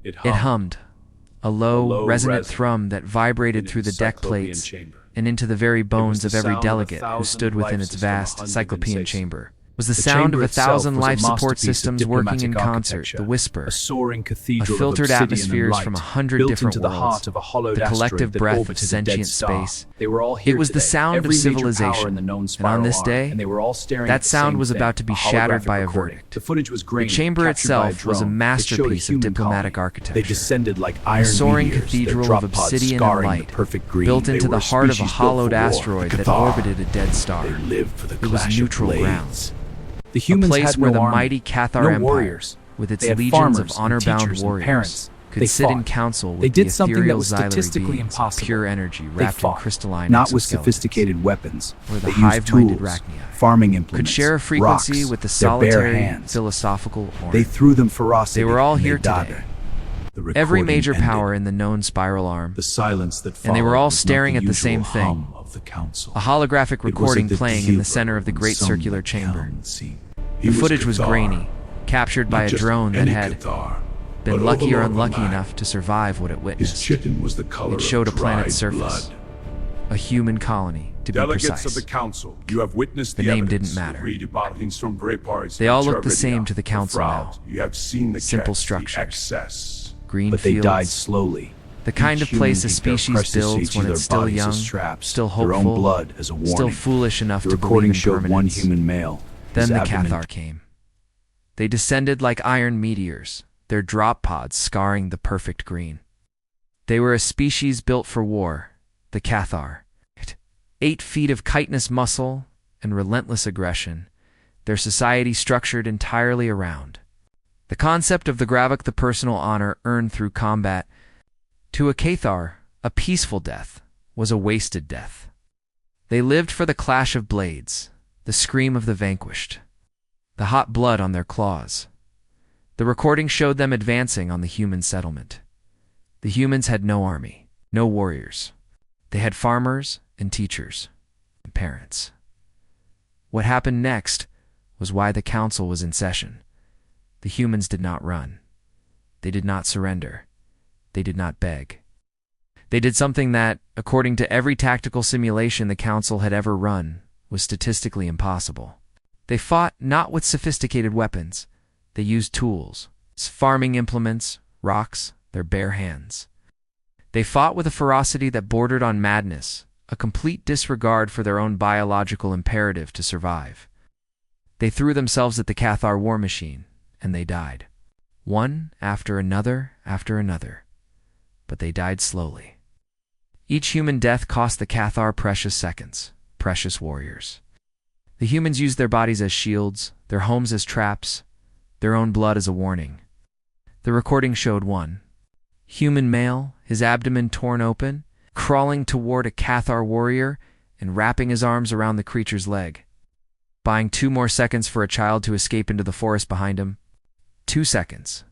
It It hummed, hummed, a low, resonant thrum that vibrated through the deck plates and into the very bones of every delegate who stood within its vast cyclopean chamber. It was the sound of 1,000 life support systems working in concert, the whisper, a soaring of cathedral filtered of obsidian atmospheres and from light, 100 built different into the worlds, heart of a hollowed the collective asteroid that breath of orbited a dead sentient star. space. They were all here It was the today, sound every of major power civilization, in the known and on spiral this arm, day, and they were all staring that at the sound same was about to thing, be a shattered holographic by a recording. verdict. The footage was The grainy, chamber captured by a itself was a drone. It showed masterpiece of human diplomatic colony. architecture. They descended like A iron soaring meteors, cathedral their of drop pods obsidian and scarring light, the perfect green. built They into were the heart of a species built hollowed for war, asteroid the that Cathar. orbited a dead star. They lived for the It was clash of neutral blades. ground, The a humans place had where no the army, mighty Cathar no Empire, warriors. with its They had legions of farmers and honor-bound teachers and warriors, parents. could They sit in fought. council with They did the something that ethereal was xylary statistically beings of impossible. pure energy They wrapped in fought, crystalline not with exoskeletons, sophisticated weapons. where the They used hive-minded tools, Rachni farming could implements, share a frequency rocks, with the their bare solitary, hands. philosophical They order. threw them ferocity. They were all and here they died. today. The Every recording major ended. power in the known spiral arm, The silence that and they were followed all was not staring at the usual same thing. hum of the council. a holographic It was recording at the playing in the zebra center of the when great some circular went chamber. down the scene. The footage was grainy, captured by a drone that had been lucky or unlucky enough to survive what it His witnessed. chitin was the color It showed a of dried planet's surface, blood. a human colony, to be Delegates precise. of the council, you have witnessed The the name evidence. didn't matter. They all looked the same to the council now. You have seen the Simple catch, the structures. excess. Green But they fields, died slowly. the kind Each of place a human heaped their species precious builds when their it's still bodies young, as traps, still their own hopeful, blood as a warning. still foolish enough The to recording believe in showed one permanence. human male. Then his the abdomen Cathar came. They descended like iron meteors, their drop pods scarring the perfect green. They were a species built for war, the Cathar. 8 feet of chitinous muscle and relentless aggression, their society structured entirely around the concept of the Gravik, the personal honor earned through combat. To a Cathar, a peaceful death was a wasted death. They lived for the clash of blades, the scream of the vanquished, the hot blood on their claws. The recording showed them advancing on the human settlement. The humans had no army, no warriors. They had farmers and teachers and parents. What happened next was why the council was in session. The humans did not run. They did not surrender. They did not beg. They did something that, according to every tactical simulation the council had ever run, was statistically impossible. They fought not with sophisticated weapons. They used tools, farming implements, rocks, their bare hands. They fought with a ferocity that bordered on madness, a complete disregard for their own biological imperative to survive. They threw themselves at the Cathar war machine, and they died. One after another after another. But they died slowly. Each human death cost the Cathar precious seconds, precious warriors. The humans used their bodies as shields, their homes as traps, their own blood as a warning. The recording showed one human male, his abdomen torn open, crawling toward a Cathar warrior and wrapping his arms around the creature's leg. Buying 2 more seconds for a child to escape into the forest behind him. 2 seconds.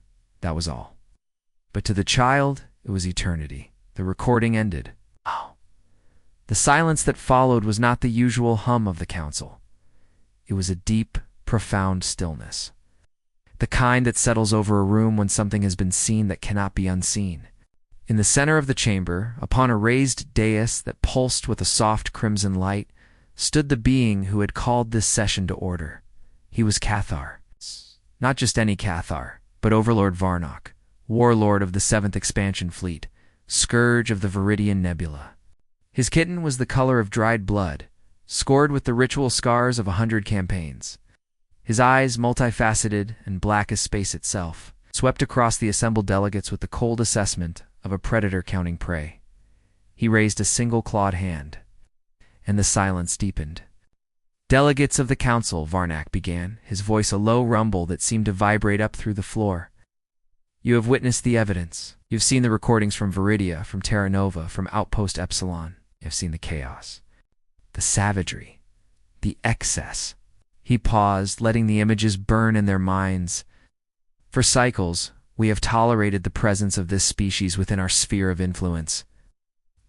That was all. But to the child, it was eternity. The recording ended. Oh. The silence that followed was not the usual hum of the council. It was a deep, profound stillness. The kind that settles over a room when something has been seen that cannot be unseen. In the center of the chamber, upon a raised dais that pulsed with a soft crimson light, stood the being who had called this session to order. He was Cathar. Not just any Cathar, but Overlord Varnock, warlord of the 7th Expansion Fleet, scourge of the Viridian Nebula. His kitten was the color of dried blood, scored with the ritual scars of 100 campaigns. His eyes, multifaceted and black as space itself, swept across the assembled delegates with the cold assessment of a predator counting prey. He raised a single clawed hand, and the silence deepened. Delegates of the council, Varnock began, his voice a low rumble that seemed to vibrate up through the floor. You have witnessed the evidence. You've seen the recordings from Viridia, from Terra Nova, from Outpost Epsilon. You've seen the chaos, the savagery, the excess. He paused, letting the images burn in their minds. For cycles, we have tolerated the presence of this species within our sphere of influence.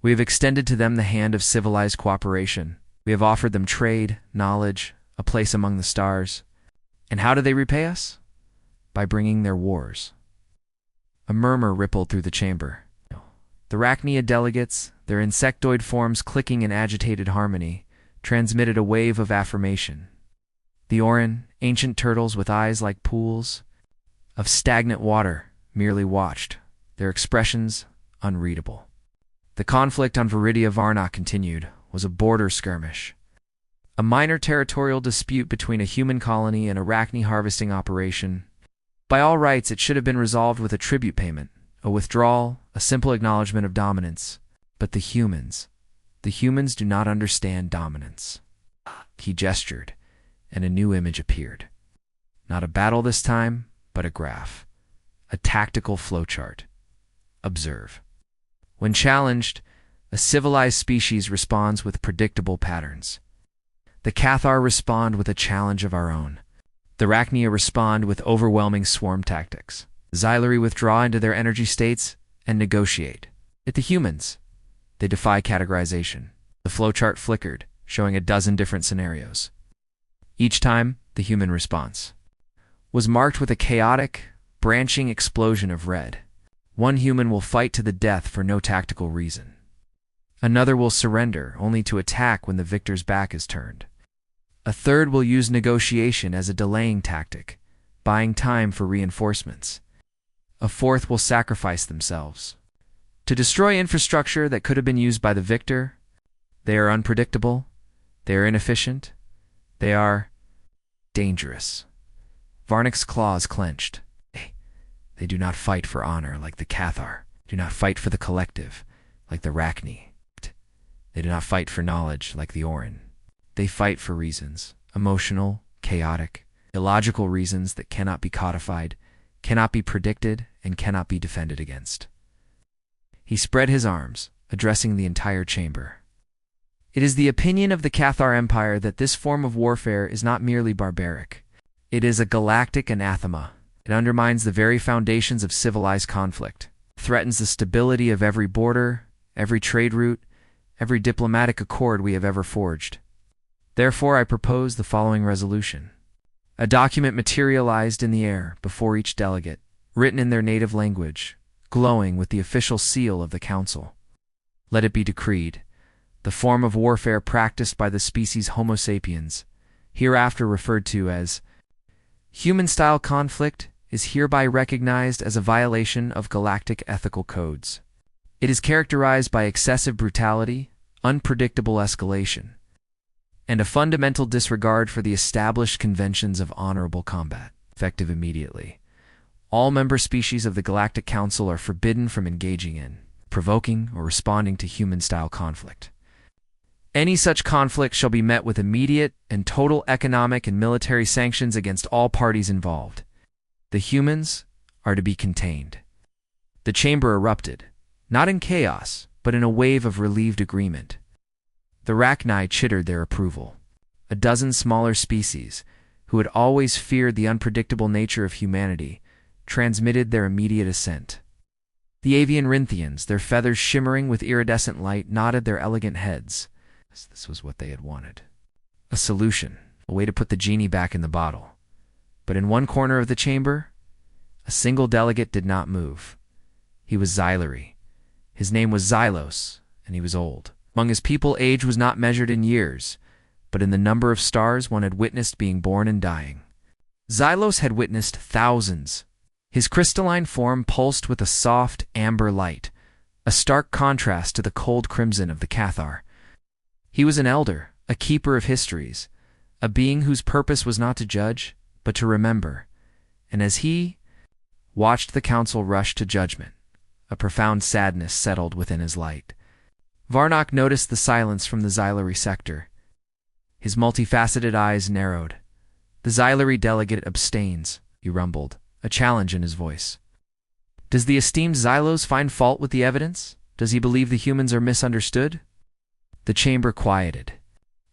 We have extended to them the hand of civilized cooperation. We have offered them trade, knowledge, a place among the stars. And how do they repay us? By bringing their wars. A murmur rippled through the chamber. The Rachnia delegates, their insectoid forms clicking in agitated harmony, transmitted a wave of affirmation. The Orin, ancient turtles with eyes like pools of stagnant water, merely watched, their expressions unreadable. The conflict on Viridia Varna continued, was a border skirmish. A minor territorial dispute between a human colony and a Rachni harvesting operation. By all rights, it should have been resolved with a tribute payment, a withdrawal, a simple acknowledgement of dominance. But the humans do not understand dominance. He gestured, and a new image appeared. Not a battle this time, but a graph. A tactical flowchart. Observe. When challenged, a civilized species responds with predictable patterns. The Cathar respond with a challenge of our own. The Rachnia respond with overwhelming swarm tactics. Xylari withdraw into their energy states and negotiate. At the humans, they defy categorization. The flowchart flickered, showing a dozen different scenarios. Each time, the human response was marked with a chaotic, branching explosion of red. One human will fight to the death for no tactical reason. Another will surrender, only to attack when the victor's back is turned. A third will use negotiation as a delaying tactic, buying time for reinforcements. A fourth will sacrifice themselves. To destroy infrastructure that could have been used by the victor, they are unpredictable, they are inefficient, they are dangerous. Varnik's claws clenched. They do not fight for honor like the Cathar, do not fight for the collective like the Rachni. They do not fight for knowledge like the Orin. They fight for reasons, emotional, chaotic, illogical reasons that cannot be codified, cannot be predicted, and cannot be defended against. He spread his arms, addressing the entire chamber. It is the opinion of the Cathar Empire that this form of warfare is not merely barbaric. It is a galactic anathema. It undermines the very foundations of civilized conflict, threatens the stability of every border, every trade route, every diplomatic accord we have ever forged. Therefore, I propose the following resolution. A document materialized in the air before each delegate, written in their native language, glowing with the official seal of the Council. Let it be decreed, the form of warfare practiced by the species Homo sapiens, hereafter referred to as human-style conflict, is hereby recognized as a violation of galactic ethical codes. It is characterized by excessive brutality, unpredictable escalation, and a fundamental disregard for the established conventions of honorable combat, effective immediately. All member species of the Galactic Council are forbidden from engaging in, provoking, or responding to human-style conflict. Any such conflict shall be met with immediate and total economic and military sanctions against all parties involved. The humans are to be contained. The chamber erupted, not in chaos, but in a wave of relieved agreement. The Rachni chittered their approval. A dozen smaller species, who had always feared the unpredictable nature of humanity, transmitted their immediate assent. The avian Rinthians, their feathers shimmering with iridescent light, nodded their elegant heads. This was what they had wanted. A solution, a way to put the genie back in the bottle. But in one corner of the chamber, a single delegate did not move. He was Xylari. His name was Xylos, and he was old. Among his people, age was not measured in years, but in the number of stars one had witnessed being born and dying. Xylos had witnessed thousands. His crystalline form pulsed with a soft, amber light, a stark contrast to the cold crimson of the Cathar. He was an elder, a keeper of histories, a being whose purpose was not to judge, but to remember. And as he watched the council rush to judgment, a profound sadness settled within his light. Varnock noticed the silence from the Xylari sector. His multifaceted eyes narrowed. The Xylari delegate abstains, he rumbled, a challenge in his voice. Does the esteemed Xylos find fault with the evidence? Does he believe the humans are misunderstood? The chamber quieted.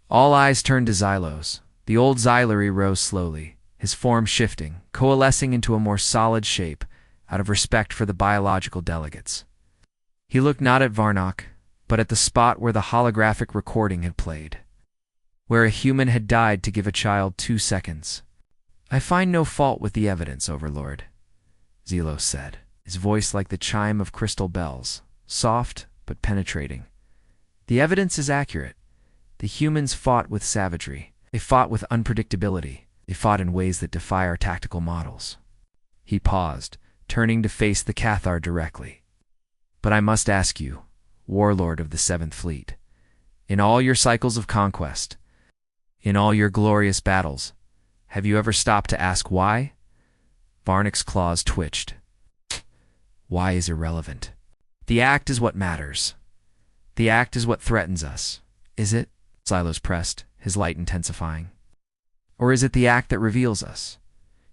All eyes turned to Xylos. The old Xylari rose slowly, his form shifting, coalescing into a more solid shape, out of respect for the biological delegates. He looked not at Varnock, but at the spot where the holographic recording had played, where a human had died to give a child 2 seconds. I find no fault with the evidence, Overlord, Xylos said. his voice like the chime of crystal bells, soft but penetrating. The evidence is accurate. The humans fought with savagery. They fought with unpredictability. They fought in ways that defy our tactical models. He paused, turning to face the Cathar directly. But I must ask you, warlord of the Seventh Fleet, in all your cycles of conquest, in all your glorious battles, have you ever stopped to ask why? Varnak's claws twitched. Why is irrelevant. The act is what matters. The act is what threatens us. Is it? Xylos pressed, his light intensifying. Or is it the act that reveals us?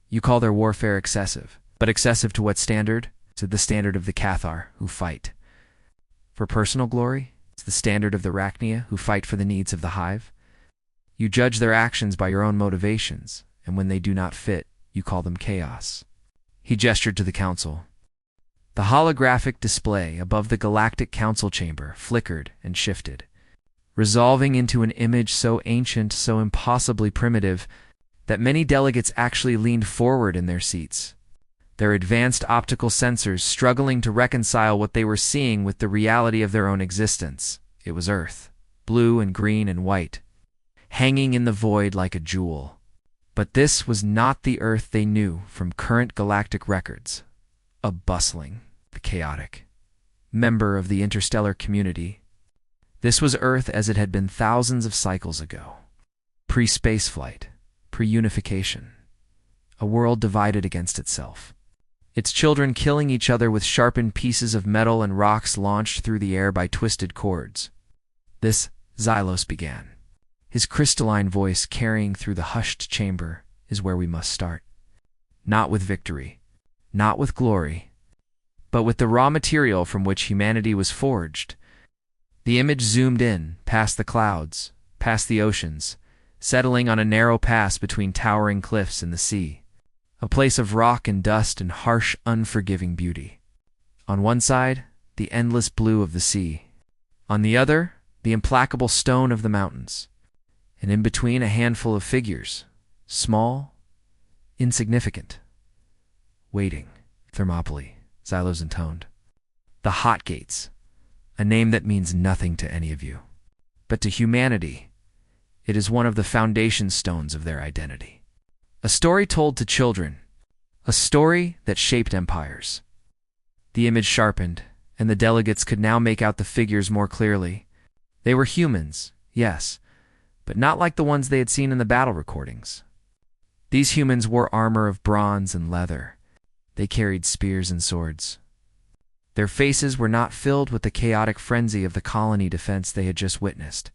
You call their warfare excessive. But excessive to what standard? To the standard of the Cathar, who fight. For personal glory? It's the standard of the Rachnia, who fight for the needs of the hive. You judge their actions by your own motivations, and when they do not fit, you call them chaos. He gestured to the council. The holographic display above the Galactic Council chamber flickered and shifted, resolving into an image so ancient, so impossibly primitive, that many delegates actually leaned forward in their seats, their advanced optical sensors struggling to reconcile what they were seeing with the reality of their own existence. It was Earth, blue and green and white, hanging in the void like a jewel. But this was not the Earth they knew from current galactic records. A bustling, chaotic member of the interstellar community. This was Earth as it had been thousands of cycles ago. Pre-spaceflight, pre-unification. A world divided against itself. Its children killing each other with sharpened pieces of metal and rocks launched through the air by twisted cords. This, Xylos began, his crystalline voice carrying through the hushed chamber, is where we must start. Not with victory, not with glory, but with the raw material from which humanity was forged. The image zoomed in, past the clouds, past the oceans, settling on a narrow pass between towering cliffs and the sea, a place of rock and dust and harsh, unforgiving beauty. On one side, the endless blue of the sea. On the other, the implacable stone of the mountains. And in between, a handful of figures, small, insignificant, waiting. Thermopylae, Xylos intoned. The Hot Gates, a name that means nothing to any of you. But to humanity, it is one of the foundation stones of their identity. A story told to children, a story that shaped empires. The image sharpened, and the delegates could now make out the figures more clearly. They were humans, yes, but not like the ones they had seen in the battle recordings. These humans wore armor of bronze and leather. They carried spears and swords. Their faces were not filled with the chaotic frenzy of the colony defense they had just witnessed.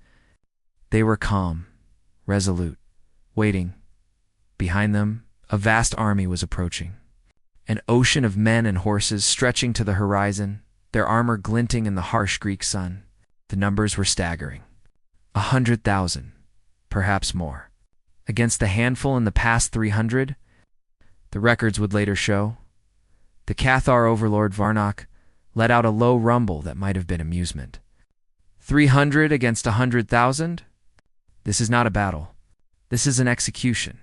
They were calm, resolute, waiting. Behind them, a vast army was approaching. An ocean of men and horses stretching to the horizon, their armor glinting in the harsh Greek sun. The numbers were staggering. 100,000, perhaps more. Against the handful in the past 300, the records would later show. The Cathar overlord Varnak let out a low rumble that might have been amusement. 300 against 100,000? This is not a battle. This is an execution.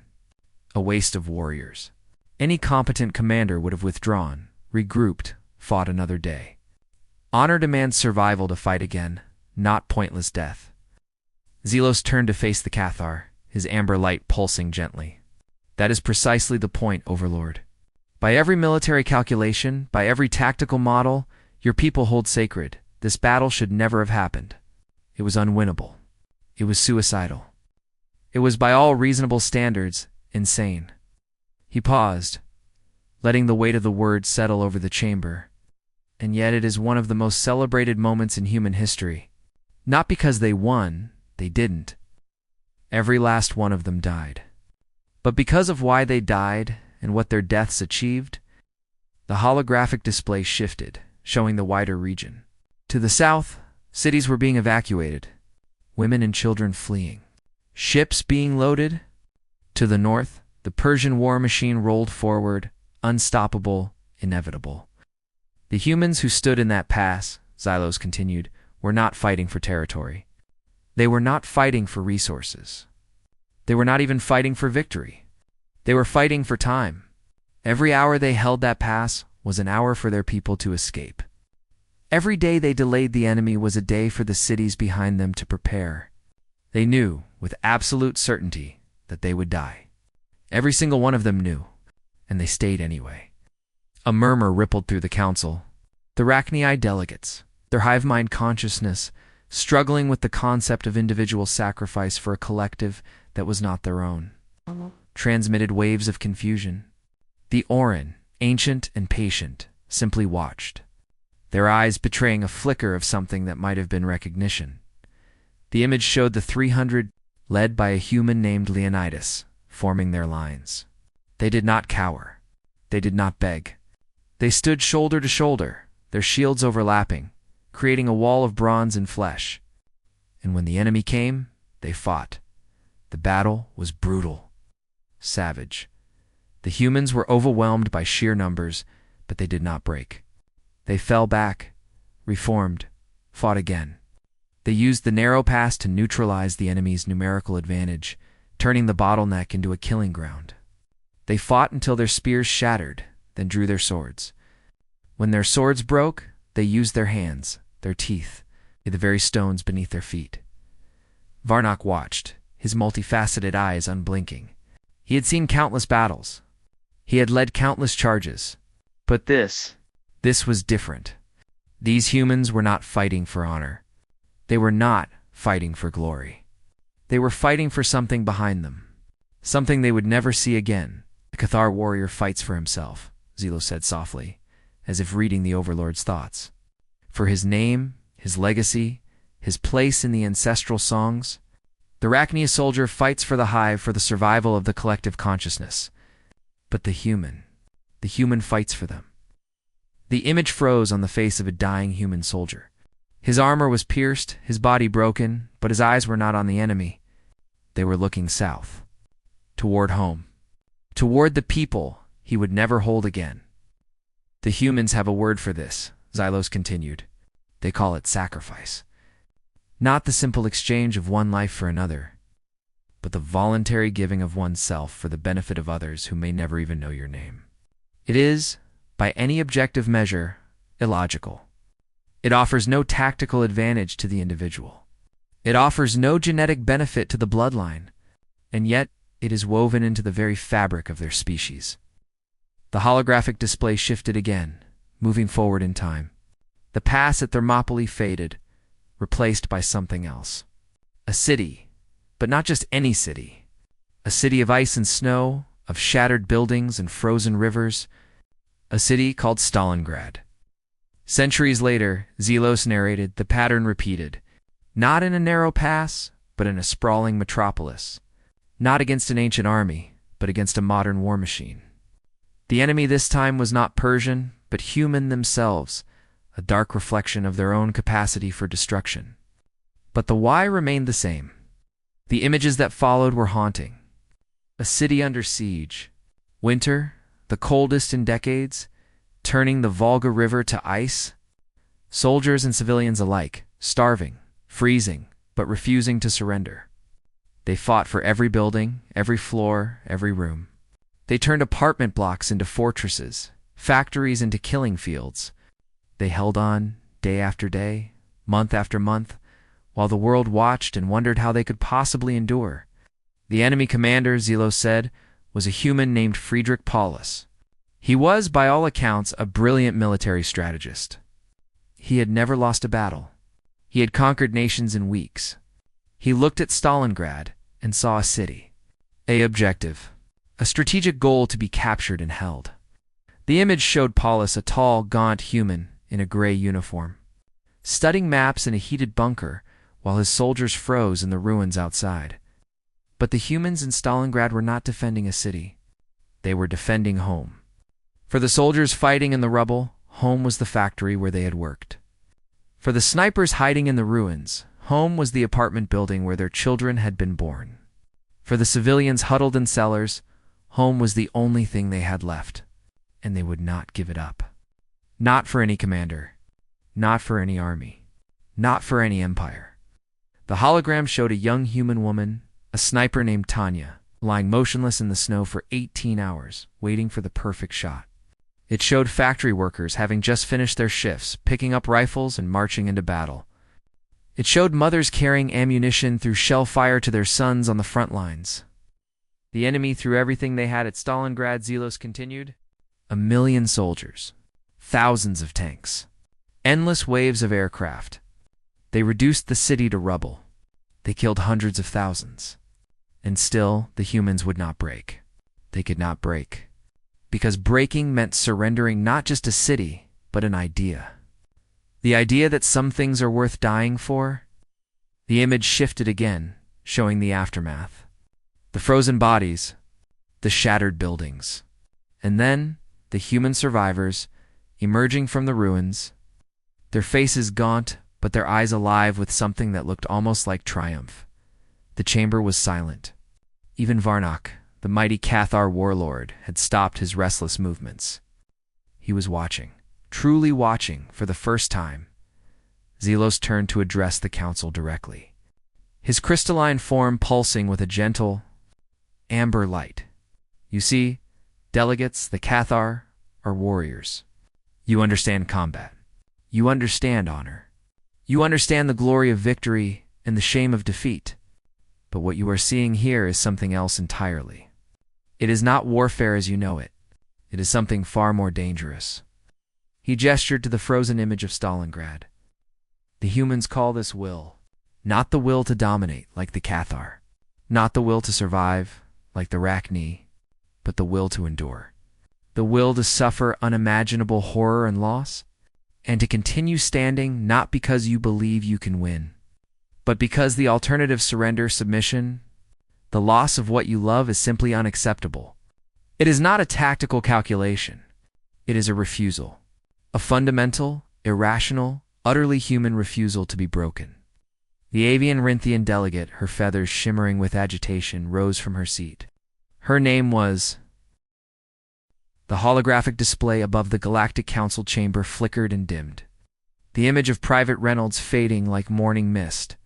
A waste of warriors. Any competent commander would have withdrawn, regrouped, fought another day. Honor demands survival to fight again, not pointless death. Xylos turned to face the Cathar, his amber light pulsing gently. That is precisely the point, Overlord. By every military calculation, by every tactical model, your people hold sacred. This battle should never have happened. It was unwinnable. It was suicidal. It was, by all reasonable standards, insane. He paused, letting the weight of the words settle over the chamber. And yet it is one of the most celebrated moments in human history. Not because they won, they didn't. Every last one of them died. But because of why they died and what their deaths achieved, the holographic display shifted, showing the wider region. To the south, cities were being evacuated, women and children fleeing, ships being loaded. To the north, the Persian war machine rolled forward, unstoppable, inevitable. The humans who stood in that pass, Xylos continued, were not fighting for territory. They were not fighting for resources. They were not even fighting for victory. They were fighting for time. Every hour they held that pass, was an hour for their people to escape. Every day they delayed the enemy was a day for the cities behind them to prepare. They knew, with absolute certainty, that they would die. Every single one of them knew, and they stayed anyway. A murmur rippled through the council. The Arachni delegates, their hive-mind consciousness, struggling with the concept of individual sacrifice for a collective that was not their own, transmitted waves of confusion. The Orin, ancient and patient, simply watched, their eyes betraying a flicker of something that might have been recognition. The image showed the 300, led by a human named Leonidas, forming their lines. They did not cower. They did not beg. They stood shoulder to shoulder, their shields overlapping, creating a wall of bronze and flesh. And when the enemy came, they fought. The battle was brutal, savage. The humans were overwhelmed by sheer numbers, but they did not break. They fell back, reformed, fought again. They used the narrow pass to neutralize the enemy's numerical advantage, turning the bottleneck into a killing ground. They fought until their spears shattered, then drew their swords. When their swords broke, they used their hands, their teeth, the very stones beneath their feet. Varnock watched, his multifaceted eyes unblinking. He had seen countless battles. He had led countless charges. But this was different. These humans were not fighting for honor. They were not fighting for glory. They were fighting for something behind them, something they would never see again. The Cathar warrior fights for himself, Zelo said softly, as if reading the Overlord's thoughts. For his name, his legacy, his place in the ancestral songs. The Arachnia soldier fights for the hive, for the survival of the collective consciousness. But the human fights for them. The image froze on the face of a dying human soldier. His armor was pierced, his body broken, but his eyes were not on the enemy. They were looking south, toward home, toward the people he would never hold again. The humans have a word for this, Xylos continued. They call it sacrifice. Not the simple exchange of one life for another, but the voluntary giving of oneself for the benefit of others who may never even know your name. It is, by any objective measure, illogical. It offers no tactical advantage to the individual. It offers no genetic benefit to the bloodline, and yet it is woven into the very fabric of their species. The holographic display shifted again, moving forward in time. The pass at Thermopylae faded, replaced by something else. A city, but not just any city. A city of ice and snow, of shattered buildings and frozen rivers. A city called Stalingrad. Centuries later, Zelos narrated, the pattern repeated. Not in a narrow pass, but in a sprawling metropolis. Not against an ancient army, but against a modern war machine. The enemy this time was not Persian, but human themselves, a dark reflection of their own capacity for destruction. But the why remained the same. The images that followed were haunting. A city under siege. Winter, the coldest in decades, turning the Volga River to ice. Soldiers and civilians alike, starving, freezing, but refusing to surrender. They fought for every building, every floor, every room. They turned apartment blocks into fortresses, factories into killing fields. They held on, day after day, month after month, while the world watched and wondered how they could possibly endure. The enemy commander, Zelos said, was a human named Friedrich Paulus. He was, by all accounts, a brilliant military strategist. He had never lost a battle. He had conquered nations in weeks. He looked at Stalingrad and saw a city, an objective, a strategic goal to be captured and held. The image showed Paulus, a tall, gaunt human in a gray uniform, studying maps in a heated bunker while his soldiers froze in the ruins outside. But the humans in Stalingrad were not defending a city. They were defending home. For the soldiers fighting in the rubble, home was the factory where they had worked. For the snipers hiding in the ruins, home was the apartment building where their children had been born. For the civilians huddled in cellars, home was the only thing they had left, and they would not give it up. Not for any commander, not for any army, not for any empire. The hologram showed a young human woman, a sniper named Tanya, lying motionless in the snow for 18 hours, waiting for the perfect shot. It showed factory workers having just finished their shifts, picking up rifles and marching into battle. It showed mothers carrying ammunition through shell fire to their sons on the front lines. The enemy threw everything they had at Stalingrad, Zelos continued. 1 million soldiers, thousands of tanks, endless waves of aircraft. They reduced the city to rubble. They killed hundreds of thousands. And still, the humans would not break. They could not break. Because breaking meant surrendering not just a city, but an idea. The idea that some things are worth dying for? The image shifted again, showing the aftermath. The frozen bodies, the shattered buildings, and then the human survivors emerging from the ruins, their faces gaunt, but their eyes alive with something that looked almost like triumph. The chamber was silent. Even Varnak, the mighty Cathar warlord, had stopped his restless movements. He was watching, truly watching, for the first time. Zelos turned to address the council directly, his crystalline form pulsing with a gentle, amber light. You see, delegates, the Cathar, are warriors. You understand combat. You understand honor. You understand the glory of victory and the shame of defeat. But what you are seeing here is something else entirely. It is not warfare as you know it. It is something far more dangerous. He gestured to the frozen image of Stalingrad. The humans call this will. Not the will to dominate, like the Cathar. Not the will to survive, like the Rachni, but the will to endure. The will to suffer unimaginable horror and loss, and to continue standing not because you believe you can win, but because the alternative surrender, submission, the loss of what you love is simply unacceptable. It is not a tactical calculation. It is a refusal. A fundamental, irrational, utterly human refusal to be broken. The avian Rinthian delegate, her feathers shimmering with agitation, rose from her seat. Her name was... The holographic display above the Galactic Council chamber flickered and dimmed, the image of Private Reynolds fading like morning mist.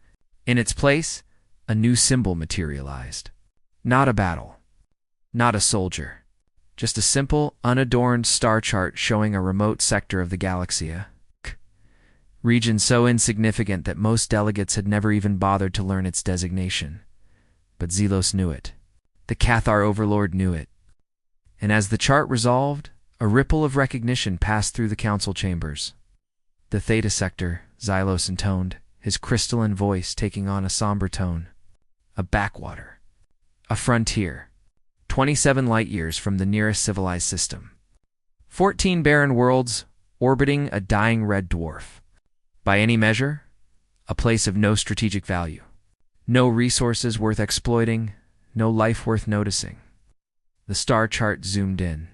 In its place, a new symbol materialized. Not a battle. Not a soldier. Just a simple, unadorned star chart showing a remote sector of the galaxy. Region so insignificant that most delegates had never even bothered to learn its designation. But Zelos knew it. The Cathar overlord knew it. And as the chart resolved, a ripple of recognition passed through the council chambers. The Theta sector, Zelos intoned, his crystalline voice taking on a somber tone. A backwater. A frontier. 27 light-years from the nearest civilized system. 14 barren worlds orbiting a dying red dwarf. By any measure, a place of no strategic value. No resources worth exploiting, no life worth noticing. The star chart zoomed in,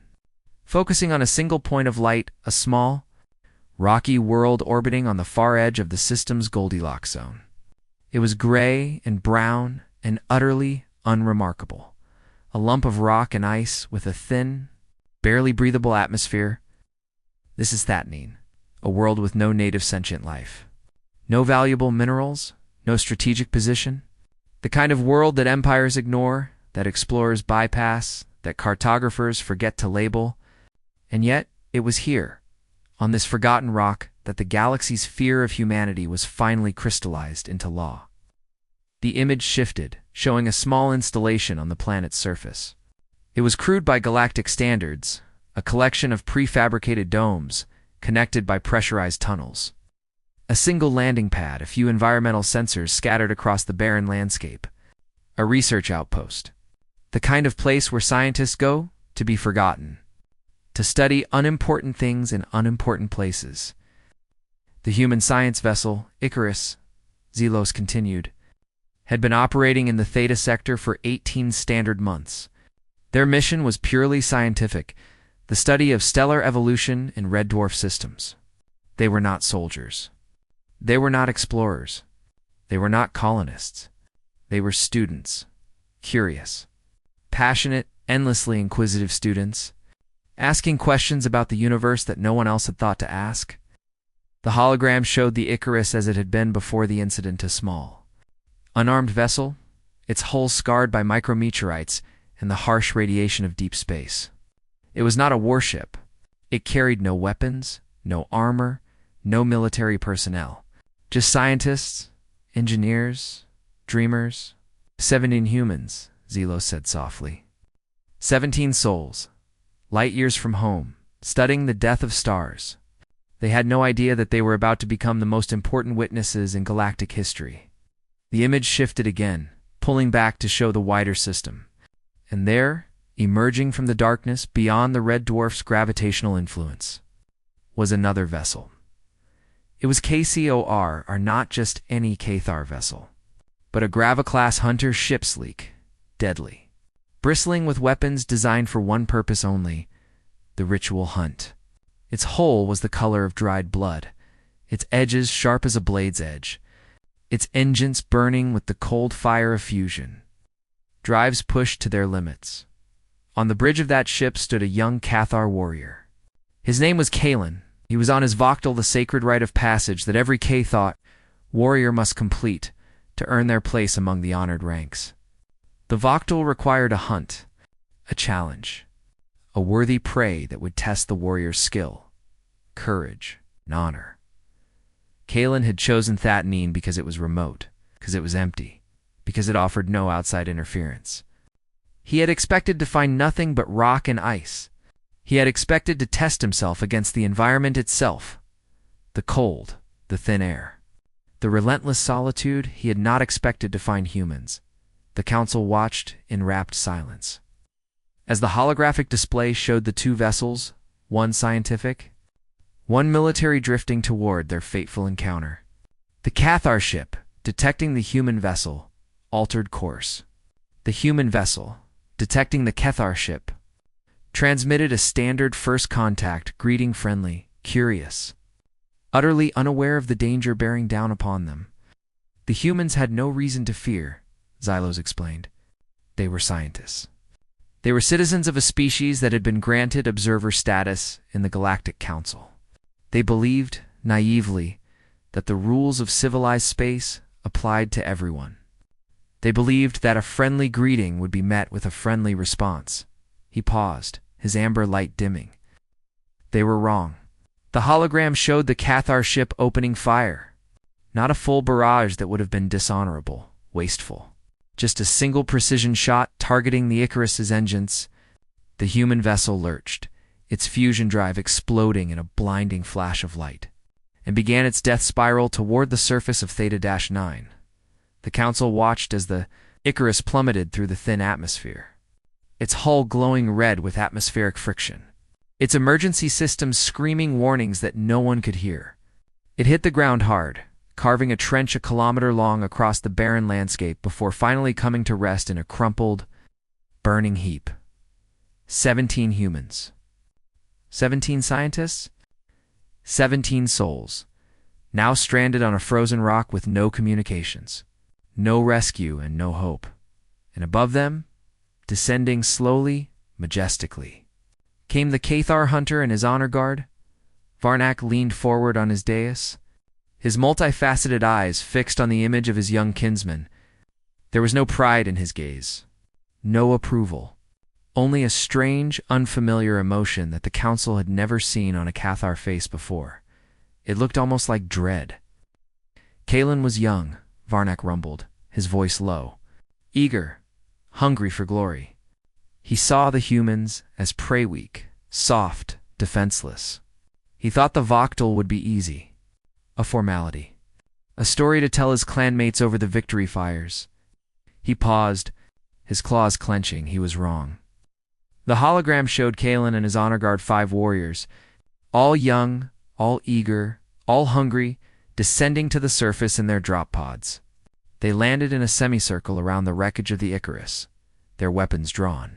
focusing on a single point of light, a small, rocky world orbiting on the far edge of the system's Goldilocks zone. It was gray and brown and utterly unremarkable. A lump of rock and ice with a thin, barely breathable atmosphere. This is Thatnine, a world with no native sentient life. No valuable minerals, no strategic position. The kind of world that empires ignore, that explorers bypass, that cartographers forget to label. And yet, it was here, on this forgotten rock, that the galaxy's fear of humanity was finally crystallized into law. The image shifted, showing a small installation on the planet's surface. It was crude by galactic standards, a collection of prefabricated domes, connected by pressurized tunnels. A single landing pad, a few environmental sensors scattered across the barren landscape. A research outpost. The kind of place where scientists go to be forgotten, to study unimportant things in unimportant places. The human science vessel, Icarus, Zelos continued, had been operating in the Theta sector for 18 standard months. Their mission was purely scientific, the study of stellar evolution in red dwarf systems. They were not soldiers. They were not explorers. They were not colonists. They were students, curious, passionate, endlessly inquisitive students, asking questions about the universe that no one else had thought to ask. The hologram showed the Icarus as it had been before the incident, a small, unarmed vessel, its hull scarred by micrometeorites and the harsh radiation of deep space. It was not a warship. It carried no weapons, no armor, no military personnel. Just scientists, engineers, dreamers. 17 humans, Zelos said softly. 17 souls, light years from home, studying the death of stars. They had no idea that they were about to become the most important witnesses in galactic history. The image shifted again, pulling back to show the wider system. And there, emerging from the darkness beyond the red dwarf's gravitational influence, was another vessel. It was KCOR, or not just any Cathar vessel, but a Grava-class hunter ship, sleek, deadly, bristling with weapons designed for one purpose only: the ritual hunt. Its hull was the color of dried blood, its edges sharp as a blade's edge, its engines burning with the cold fire of fusion, drives pushed to their limits. On the bridge of that ship stood a young Cathar warrior. His name was Kalen. He was on his Voctal, the sacred rite of passage that every Cathar warrior must complete to earn their place among the honored ranks. The Voctal required a hunt, a challenge, a worthy prey that would test the warrior's skill, courage, and honor. Kalen had chosen Thatnine because it was remote, because it was empty, because it offered no outside interference. He had expected to find nothing but rock and ice. He had expected to test himself against the environment itself, the cold, the thin air, the relentless solitude. He had not expected to find humans. The council watched in rapt silence. As the holographic display showed the two vessels, one scientific, one military, drifting toward their fateful encounter. The Cathar ship, detecting the human vessel, altered course. The human vessel, detecting the Cathar ship, transmitted a standard first contact greeting, friendly, curious, utterly unaware of the danger bearing down upon them. The humans had no reason to fear, Xylos explained. They were scientists. They were citizens of a species that had been granted observer status in the Galactic Council. They believed, naively, that the rules of civilized space applied to everyone. They believed that a friendly greeting would be met with a friendly response. He paused, his amber light dimming. They were wrong. The hologram showed the Cathar ship opening fire. Not a full barrage that would have been dishonorable, wasteful. Just a single precision shot targeting the Icarus's engines. The human vessel lurched, its fusion drive exploding in a blinding flash of light, and began its death spiral toward the surface of Theta-9. The council watched as the Icarus plummeted through the thin atmosphere, its hull glowing red with atmospheric friction, its emergency systems screaming warnings that no one could hear. It hit the ground hard, carving a trench a kilometer long across the barren landscape before finally coming to rest in a crumpled, burning heap. 17 humans. 17 scientists? 17 souls, now stranded on a frozen rock with no communications, no rescue, and no hope. And above them, descending slowly, majestically, came the Cathar hunter and his honor guard. Varnak leaned forward on his dais, his multifaceted eyes fixed on the image of his young kinsman. There was no pride in his gaze, no approval, only a strange, unfamiliar emotion that the council had never seen on a Cathar face before. It looked almost like dread. Kalen was young, Varnak rumbled, his voice low, eager, hungry for glory. He saw the humans as prey, weak, soft, defenseless. He thought the Voctal would be easy, a formality, a story to tell his clanmates over the victory fires. He paused, his claws clenching. He was wrong. The hologram showed Kalen and his honor guard 5 warriors, all young, all eager, all hungry, descending to the surface in their drop pods. They landed in a semicircle around the wreckage of the Icarus, their weapons drawn,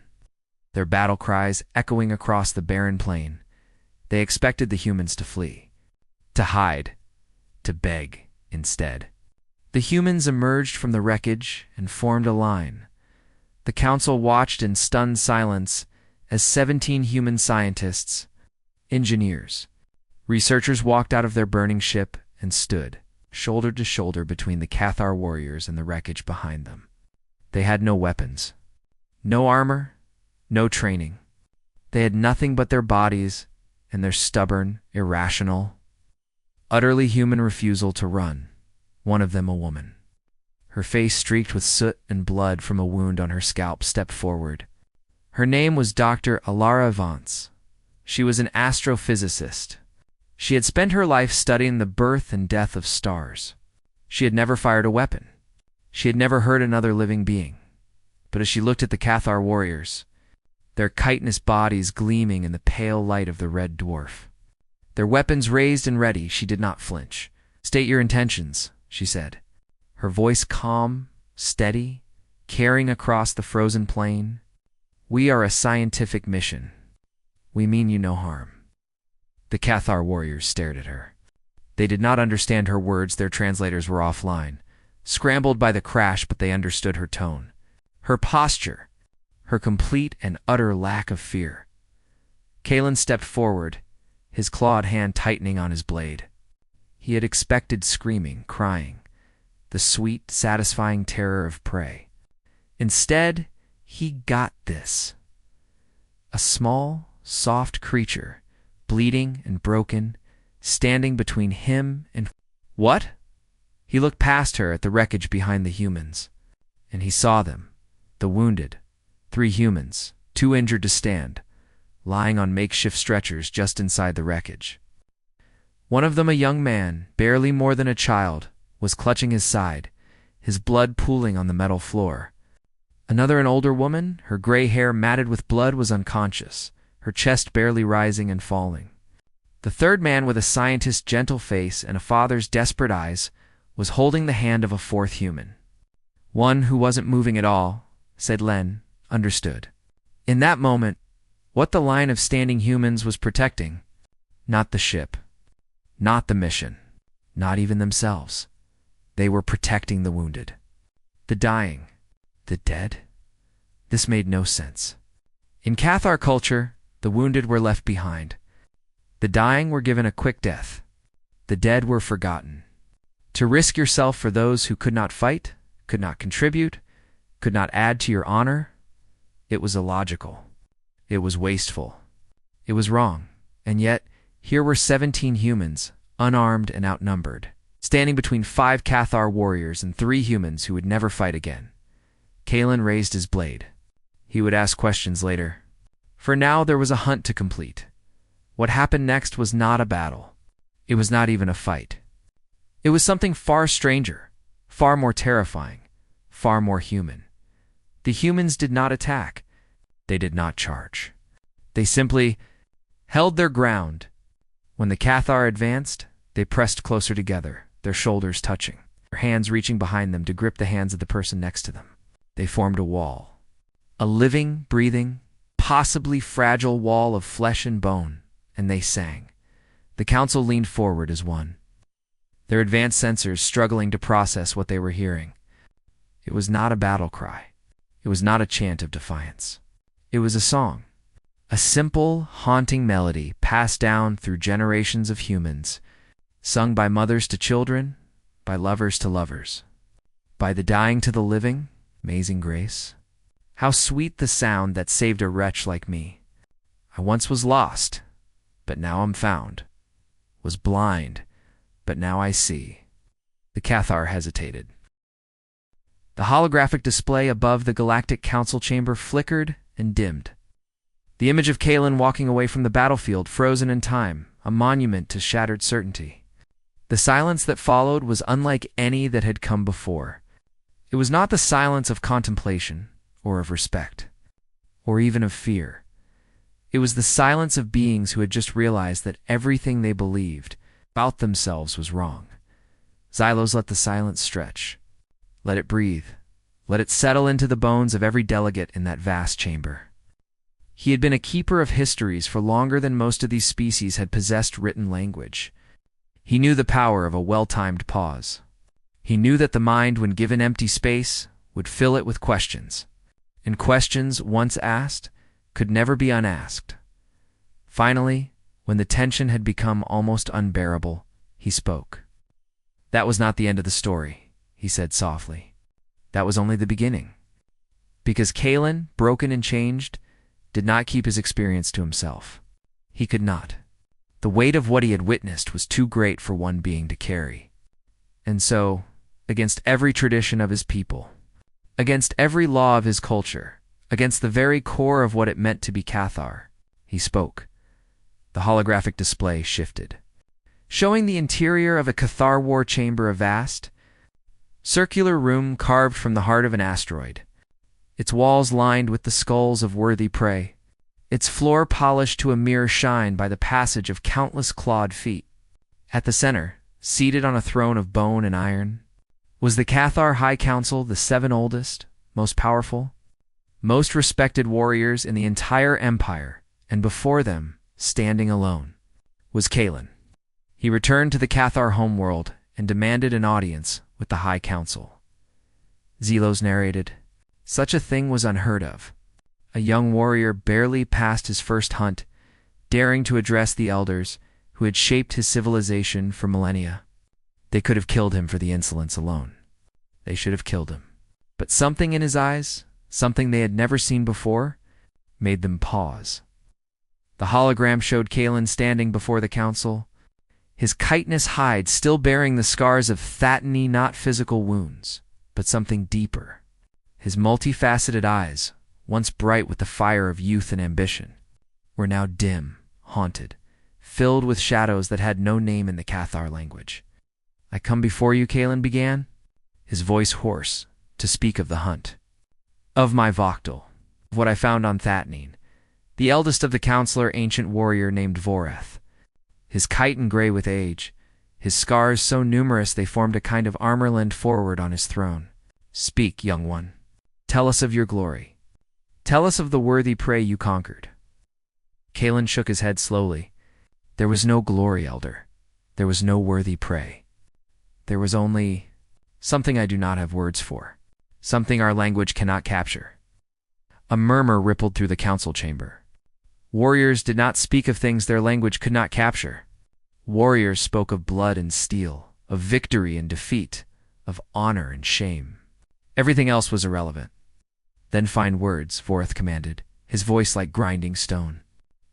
their battle cries echoing across the barren plain. They expected the humans to flee, to hide, to beg instead. The humans emerged from the wreckage and formed a line. The council watched in stunned silence as 17 human scientists, engineers, researchers walked out of their burning ship and stood, shoulder to shoulder, between the Cathar warriors and the wreckage behind them. They had no weapons, no armor, no training. They had nothing but their bodies, and their stubborn, irrational, utterly human refusal to run, one of them a woman. Her face streaked with soot and blood from a wound on her scalp, stepped forward. Her name was Dr. Alara Vance. She was an astrophysicist. She had spent her life studying the birth and death of stars. She had never fired a weapon. She had never hurt another living being. But as she looked at the Cathar warriors, their chitinous bodies gleaming in the pale light of the red dwarf, their weapons raised and ready, she did not flinch. "State your intentions," she said, her voice calm, steady, carrying across the frozen plain. "We are a scientific mission. We mean you no harm." The Cathar warriors stared at her. They did not understand her words. Their translators were offline, scrambled by the crash, but they understood her tone, her posture, her complete and utter lack of fear. Kalen stepped forward, his clawed hand tightening on his blade. He had expected screaming, crying, the sweet, satisfying terror of prey. Instead, he got this. A small, soft creature, bleeding and broken, standing between him and... What? He looked past her at the wreckage behind the humans, and he saw them, the wounded, 3 humans, 2 injured to stand, lying on makeshift stretchers just inside the wreckage. One of them, a young man, barely more than a child, was clutching his side, his blood pooling on the metal floor. Another, an older woman, her gray hair matted with blood, was unconscious, her chest barely rising and falling. The third man, with a scientist's gentle face and a father's desperate eyes, was holding the hand of a 4th human. One who wasn't moving at all, said Len, understood. In that moment, what the line of standing humans was protecting, not the ship, not the mission, not even themselves. They were protecting the wounded, the dying, the dead. This made no sense. In Cathar culture, the wounded were left behind. The dying were given a quick death. The dead were forgotten. To risk yourself for those who could not fight, could not contribute, could not add to your honor, it was illogical. It was wasteful. It was wrong. And yet, here were 17 humans, unarmed and outnumbered, standing between 5 Cathar warriors and 3 humans who would never fight again. Kalen raised his blade. He would ask questions later. For now, there was a hunt to complete. What happened next was not a battle. It was not even a fight. It was something far stranger, far more terrifying, far more human. The humans did not attack. They did not charge. They simply held their ground. When the Cathar advanced, they pressed closer together, their shoulders touching, their hands reaching behind them to grip the hands of the person next to them. They formed a wall. A living, breathing, possibly fragile wall of flesh and bone, and they sang. The council leaned forward as one, their advanced sensors struggling to process what they were hearing. It was not a battle cry. It was not a chant of defiance. It was a song, a simple, haunting melody passed down through generations of humans, sung by mothers to children, by lovers to lovers, by the dying to the living. Amazing grace. How sweet the sound that saved a wretch like me. I once was lost, but now I'm found. Was blind, but now I see. The Cathar hesitated. The holographic display above the Galactic Council chamber flickered and dimmed. The image of Kalen walking away from the battlefield, frozen in time, a monument to shattered certainty. The silence that followed was unlike any that had come before. It was not the silence of contemplation, or of respect, or even of fear. It was the silence of beings who had just realized that everything they believed about themselves was wrong. Xylos let the silence stretch. Let it breathe. Let it settle into the bones of every delegate in that vast chamber. He had been a keeper of histories for longer than most of these species had possessed written language. He knew the power of a well-timed pause. He knew that the mind, when given empty space, would fill it with questions, and questions, once asked, could never be unasked. Finally, when the tension had become almost unbearable, he spoke. "That was not the end of the story," he said softly. "That was only the beginning." Because Kalen, broken and changed, did not keep his experience to himself. He could not. The weight of what he had witnessed was too great for one being to carry. And so, against every tradition of his people, against every law of his culture, against the very core of what it meant to be Cathar, he spoke. The holographic display shifted, showing the interior of a Cathar war chamber, a vast, circular room carved from the heart of an asteroid, its walls lined with the skulls of worthy prey, its floor polished to a mirror shine by the passage of countless clawed feet. At the center, seated on a throne of bone and iron, was the Cathar High Council, the 7 oldest, most powerful, most respected warriors in the entire empire, and before them, standing alone, was Kalen. He returned to the Cathar homeworld and demanded an audience with the High Council. Zelos narrated, such a thing was unheard of. A young warrior barely past his first hunt, daring to address the elders who had shaped his civilization for millennia. They could have killed him for the insolence alone. They should have killed him. But something in his eyes, something they had never seen before, made them pause. The hologram showed Kalen standing before the council, his chitinous hide still bearing the scars of Thatany, not physical wounds, but something deeper. His multifaceted eyes, once bright with the fire of youth and ambition, were now dim, haunted, filled with shadows that had no name in the Cathar language. I come before you, Kalen began, his voice hoarse, to speak of the hunt. Of my Voctal, of what I found on Thatany, the eldest of the counselor, ancient warrior named Vorath. His chitin gray with age, his scars so numerous they formed a kind of armor leaned forward on his throne. Speak, young one. Tell us of your glory. Tell us of the worthy prey you conquered. Kalen shook his head slowly. There was no glory, elder. There was no worthy prey. There was only something I do not have words for, something our language cannot capture. A murmur rippled through the council chamber. Warriors did not speak of things their language could not capture. Warriors spoke of blood and steel, of victory and defeat, of honor and shame. Everything else was irrelevant. Then find words, Vorath commanded, his voice like grinding stone.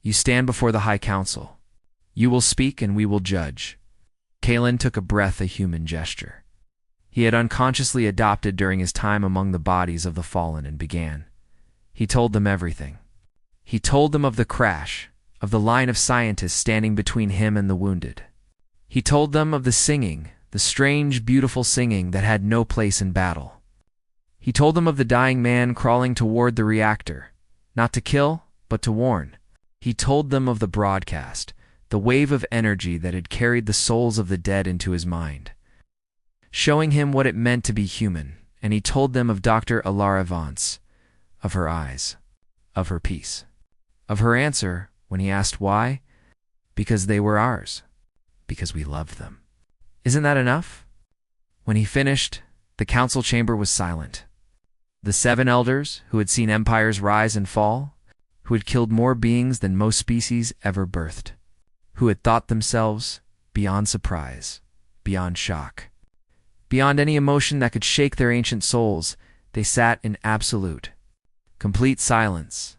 You stand before the High Council. You will speak and we will judge. Kalen took a breath, a human gesture. He had unconsciously adopted during his time among the bodies of the fallen, and began. He told them everything. He told them of the crash, of the line of scientists standing between him and the wounded. He told them of the singing, the strange, beautiful singing that had no place in battle. He told them of the dying man crawling toward the reactor, not to kill, but to warn. He told them of the broadcast, the wave of energy that had carried the souls of the dead into his mind, showing him what it meant to be human, and he told them of Dr. Alara Vance, of her eyes, of her peace, of her answer when he asked why. Because they were ours, because we loved them. Isn't that enough? When he finished, the council chamber was silent. The 7 elders, who had seen empires rise and fall, who had killed more beings than most species ever birthed, who had thought themselves beyond surprise, beyond shock, beyond any emotion that could shake their ancient souls, they sat in absolute, complete silence.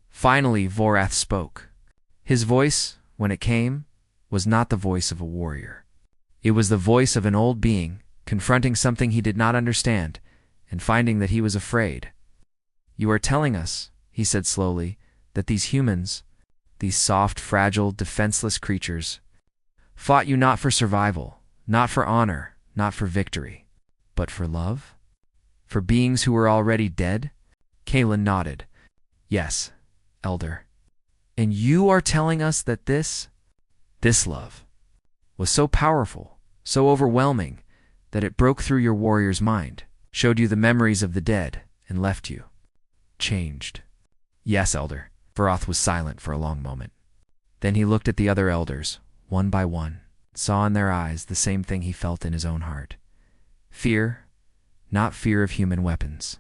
Finally, Vorath spoke. His voice, when it came, was not the voice of a warrior. It was the voice of an old being, confronting something he did not understand, and finding that he was afraid. You are telling us, he said slowly, that these humans, these soft, fragile, defenseless creatures, fought you not for survival, not for honor, not for victory, but for love? For beings who were already dead? Kalen nodded. Yes, elder. And you are telling us that this love, was so powerful, so overwhelming, that it broke through your warrior's mind, showed you the memories of the dead, and left you changed. Yes, elder. Vorath was silent for a long moment. Then he looked at the other elders, one by one, saw in their eyes the same thing he felt in his own heart. Fear, not fear of human weapons,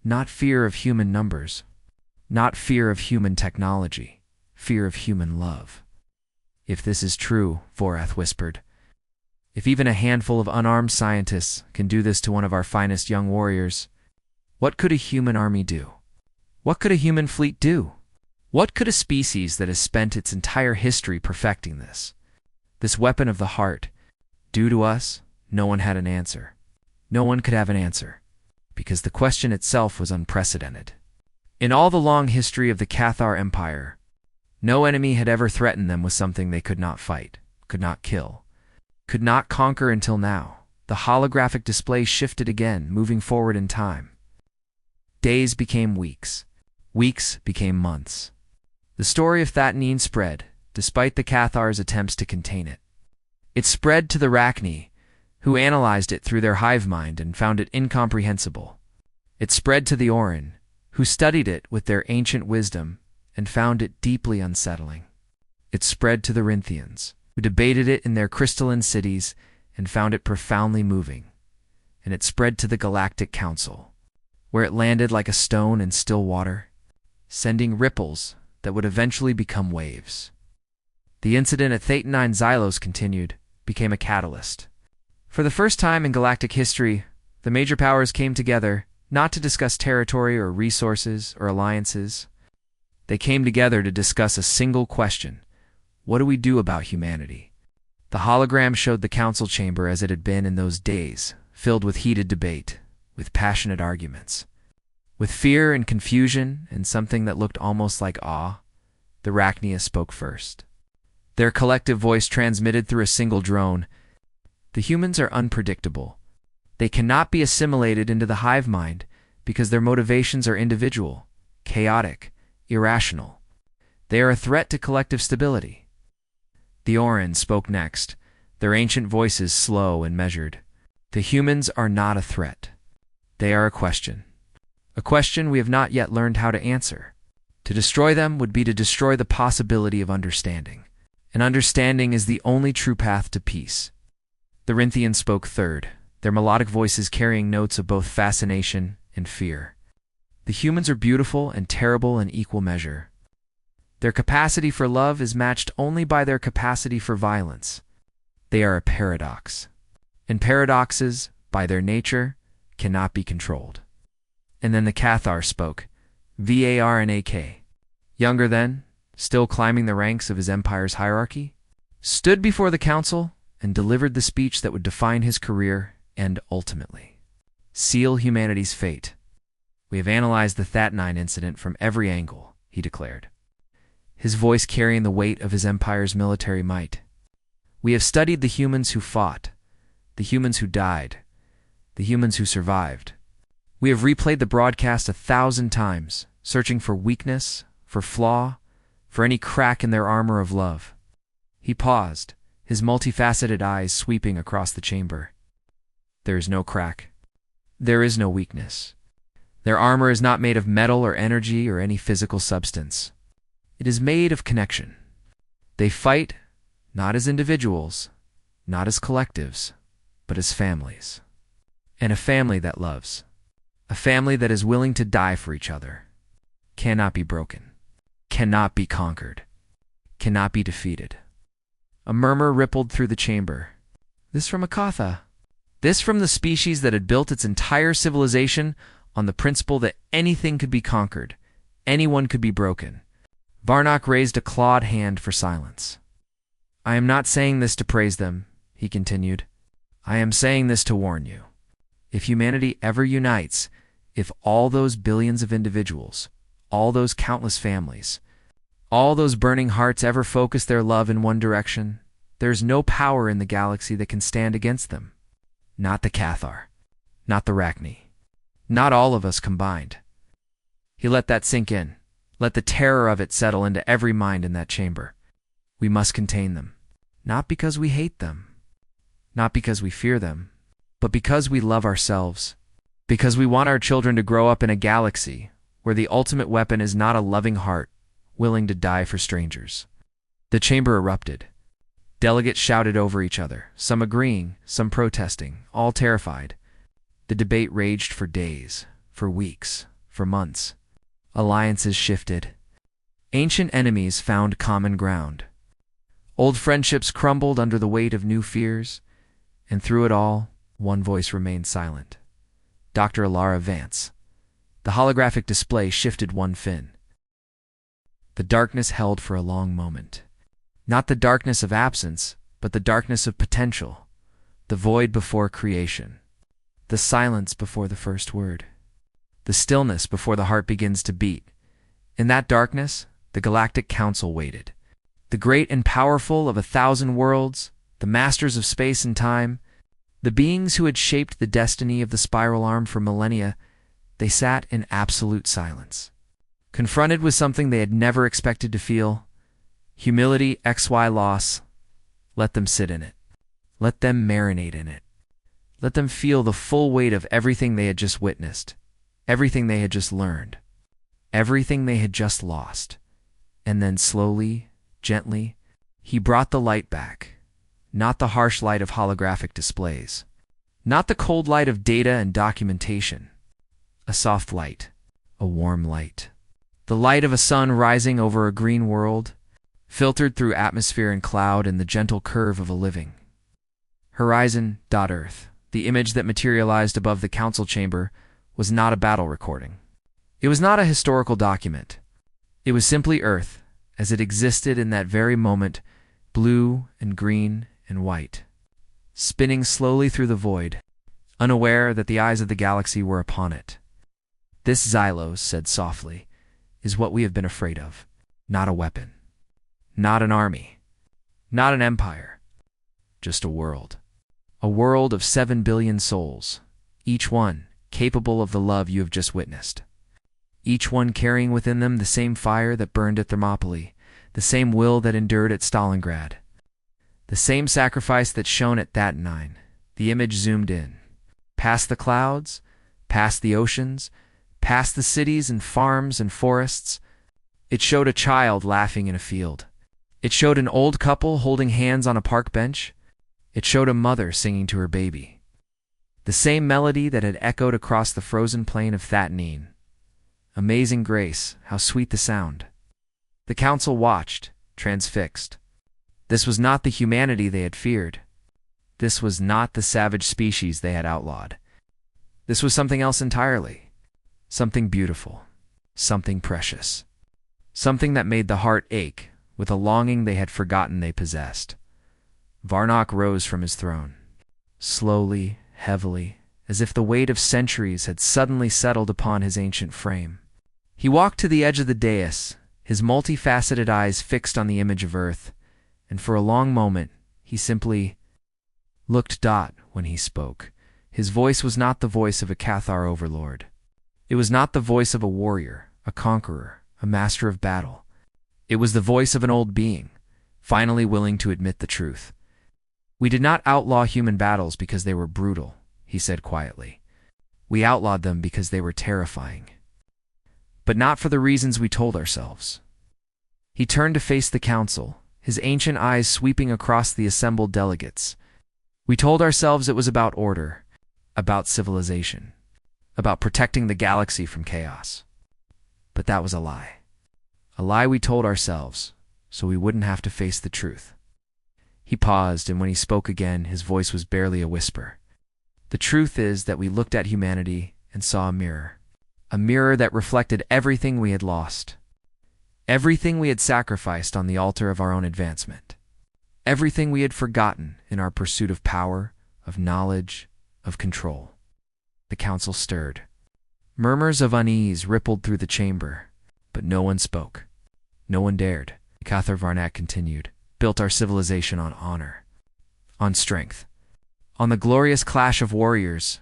not fear of human numbers, not fear of human technology, fear of human love. If this is true, Vorath whispered, if even a handful of unarmed scientists can do this to one of our finest young warriors, what could a human army do? What could a human fleet do? What could a species that has spent its entire history perfecting this weapon of the heart, do to us? No one had an answer. No one could have an answer, because the question itself was unprecedented. In all the long history of the Cathar Empire, no enemy had ever threatened them with something they could not fight, could not kill, could not conquer until now. The holographic display shifted again, moving forward in time. Days became weeks. Weeks became months. The story of Thatanine spread, despite the Cathar's attempts to contain it. It spread to the Rachni, who analyzed it through their hive mind and found it incomprehensible. It spread to the Orin, who studied it with their ancient wisdom and found it deeply unsettling. It spread to the Rinthians, who debated it in their crystalline cities and found it profoundly moving. And it spread to the Galactic Council, where it landed like a stone in still water, sending ripples that would eventually become waves. The incident at Thatanine Xylos continued, became a catalyst. For the first time in galactic history, the major powers came together not to discuss territory or resources or alliances. They came together to discuss a single question: what do we do about humanity? The hologram showed the council chamber as it had been in those days, filled with heated debate, with passionate arguments. With fear and confusion and something that looked almost like awe, the Rachnia spoke first. Their collective voice transmitted through a single drone. The humans are unpredictable. They cannot be assimilated into the hive mind because their motivations are individual, chaotic, irrational. They are a threat to collective stability. The Orin spoke next, their ancient voices slow and measured. The humans are not a threat. They are a question. A question we have not yet learned how to answer. To destroy them would be to destroy the possibility of understanding. And understanding is the only true path to peace. The Rinthians spoke third, their melodic voices carrying notes of both fascination and fear. The humans are beautiful and terrible in equal measure. Their capacity for love is matched only by their capacity for violence. They are a paradox. And paradoxes, by their nature, cannot be controlled. And then the Cathar spoke, Varnak. Younger then, still climbing the ranks of his empire's hierarchy, stood before the council and delivered the speech that would define his career and, ultimately, seal humanity's fate. We have analyzed the Thatanine incident from every angle, he declared, his voice carrying the weight of his empire's military might. We have studied the humans who fought, the humans who died, the humans who survived. We have replayed the broadcast 1,000 times, searching for weakness, for flaw, for any crack in their armor of love. He paused, his multifaceted eyes sweeping across the chamber. There is no crack. There is no weakness. Their armor is not made of metal or energy or any physical substance. It is made of connection. They fight, not as individuals, not as collectives, but as families. And a family that loves. A family that is willing to die for each other. Cannot be broken. Cannot be conquered. Cannot be defeated. A murmur rippled through the chamber. This from a Katha. This from the species that had built its entire civilization on the principle that anything could be conquered, anyone could be broken. Varnak raised a clawed hand for silence. I am not saying this to praise them, he continued. I am saying this to warn you. If humanity ever unites, if all those billions of individuals, all those countless families, all those burning hearts ever focus their love in one direction, there is no power in the galaxy that can stand against them. Not the Cathar, not the Rachni, not all of us combined. He let that sink in. Let the terror of it settle into every mind in that chamber. We must contain them, not because we hate them, not because we fear them, but because we love ourselves, because we want our children to grow up in a galaxy where the ultimate weapon is not a loving heart willing to die for strangers. The chamber erupted. Delegates shouted over each other, some agreeing, some protesting, all terrified. The debate raged for days, for weeks, for months. Alliances shifted. Ancient enemies found common ground. Old friendships crumbled under the weight of new fears, and through it all, one voice remained silent. Dr. Alara Vance. The holographic display shifted one fin. The darkness held for a long moment. Not the darkness of absence, but the darkness of potential. The void before creation. The silence before the first word. The stillness before the heart begins to beat. In that darkness, the Galactic Council waited. The great and powerful of 1,000 worlds, the masters of space and time, the beings who had shaped the destiny of the spiral arm for millennia, they sat in absolute silence. Confronted with something they had never expected to feel, humility, XY loss, let them sit in it. Let them marinate in it. Let them feel the full weight of everything they had just witnessed, everything they had just learned, everything they had just lost. And then slowly, gently, he brought the light back. Not the harsh light of holographic displays. Not the cold light of data and documentation. A soft light. A warm light. The light of a sun rising over a green world, filtered through atmosphere and cloud in the gentle curve of a living. Horizon.Earth, the image that materialized above the council chamber, was not a battle recording. It was not a historical document. It was simply Earth, as it existed in that very moment, blue and green and white, spinning slowly through the void, unaware that the eyes of the galaxy were upon it. This, Xylos said softly, is what we have been afraid of. Not a weapon. Not an army. Not an empire. Just a world. A world of 7 billion souls, each one capable of the love you have just witnessed. Each one carrying within them the same fire that burned at Thermopylae, the same will that endured at Stalingrad, the same sacrifice that shone at That 9. The image zoomed in, past the clouds, past the oceans, past the cities and farms and forests. It showed a child laughing in a field. It showed an old couple holding hands on a park bench. It showed a mother singing to her baby. The same melody that had echoed across the frozen plain of Thatnine. Amazing grace, how sweet the sound. The council watched, transfixed. This was not the humanity they had feared. This was not the savage species they had outlawed. This was something else entirely. Something beautiful. Something precious. Something that made the heart ache with a longing they had forgotten they possessed. Varnock rose from his throne. Slowly, heavily, as if the weight of centuries had suddenly settled upon his ancient frame. He walked to the edge of the dais, his multifaceted eyes fixed on the image of Earth, and for a long moment he simply looked. When he spoke, his voice was not the voice of a Cathar overlord. It was not the voice of a warrior, a conqueror, a master of battle. It was the voice of an old being, finally willing to admit the truth. We did not outlaw human battles because they were brutal, he said quietly. We outlawed them because they were terrifying. But not for the reasons we told ourselves. He turned to face the council, his ancient eyes sweeping across the assembled delegates. We told ourselves it was about order, about civilization, about protecting the galaxy from chaos. But that was a lie. A lie we told ourselves, so we wouldn't have to face the truth. He paused, and when he spoke again, his voice was barely a whisper. The truth is that we looked at humanity and saw a mirror that reflected everything we had lost, everything we had sacrificed on the altar of our own advancement, everything we had forgotten in our pursuit of power, of knowledge, of control. The council stirred. Murmurs of unease rippled through the chamber, but no one spoke. No one dared. Cathar Varnak continued. Built our civilization on honor, on strength, on the glorious clash of warriors.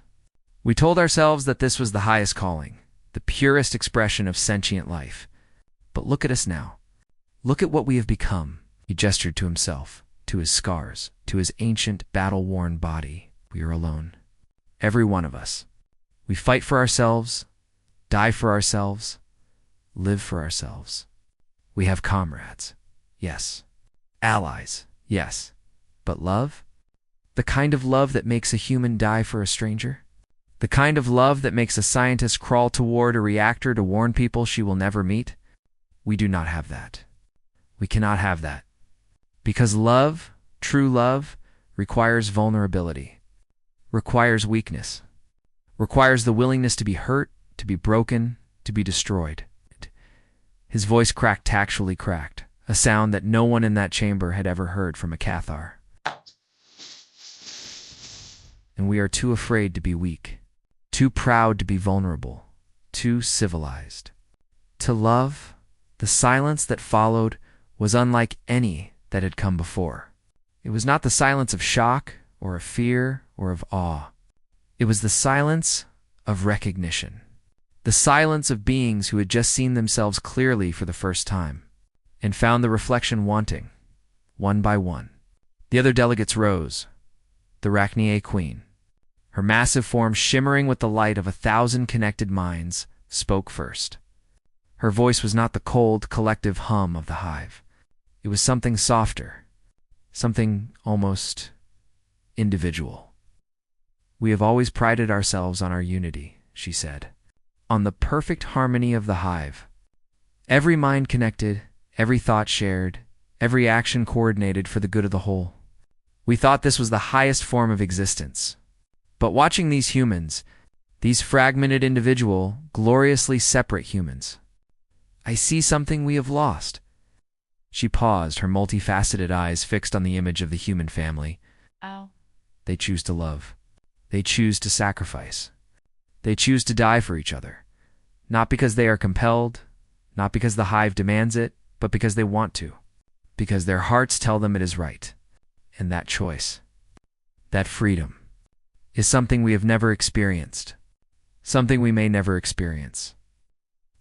We told ourselves that this was the highest calling, the purest expression of sentient life. But look at us now. Look at what we have become. He gestured to himself, to his scars, to his ancient, battle-worn body. We are alone. Every one of us. We fight for ourselves, die for ourselves, live for ourselves. We have comrades, yes. Allies, yes. But love? The kind of love that makes a human die for a stranger? The kind of love that makes a scientist crawl toward a reactor to warn people she will never meet? We do not have that. We cannot have that. Because love, true love, requires vulnerability, requires weakness, requires the willingness to be hurt, to be broken, to be destroyed. His voice cracked, tactually cracked, a sound that no one in that chamber had ever heard from a Cathar. And we are too afraid to be weak, too proud to be vulnerable, too civilized. To love, the silence that followed was unlike any that had come before. It was not the silence of shock or of fear or of awe. It was the silence of recognition. The silence of beings who had just seen themselves clearly for the first time and found the reflection wanting, one by one. The other delegates rose. The Rachnier Queen, her massive form shimmering with the light of 1,000 connected minds, spoke first. Her voice was not the cold, collective hum of the hive. It was something softer, something almost individual. "We have always prided ourselves on our unity," she said, "on the perfect harmony of the hive. Every mind connected, every thought shared, every action coordinated for the good of the whole. We thought this was the highest form of existence. But watching these humans, these fragmented individual, gloriously separate humans, I see something we have lost." She paused, her multifaceted eyes fixed on the image of the human family. Oh. They choose to love. They choose to sacrifice. They choose to die for each other. Not because they are compelled, not because the hive demands it, but because they want to. Because their hearts tell them it is right. And that choice, that freedom, is something we have never experienced. Something we may never experience.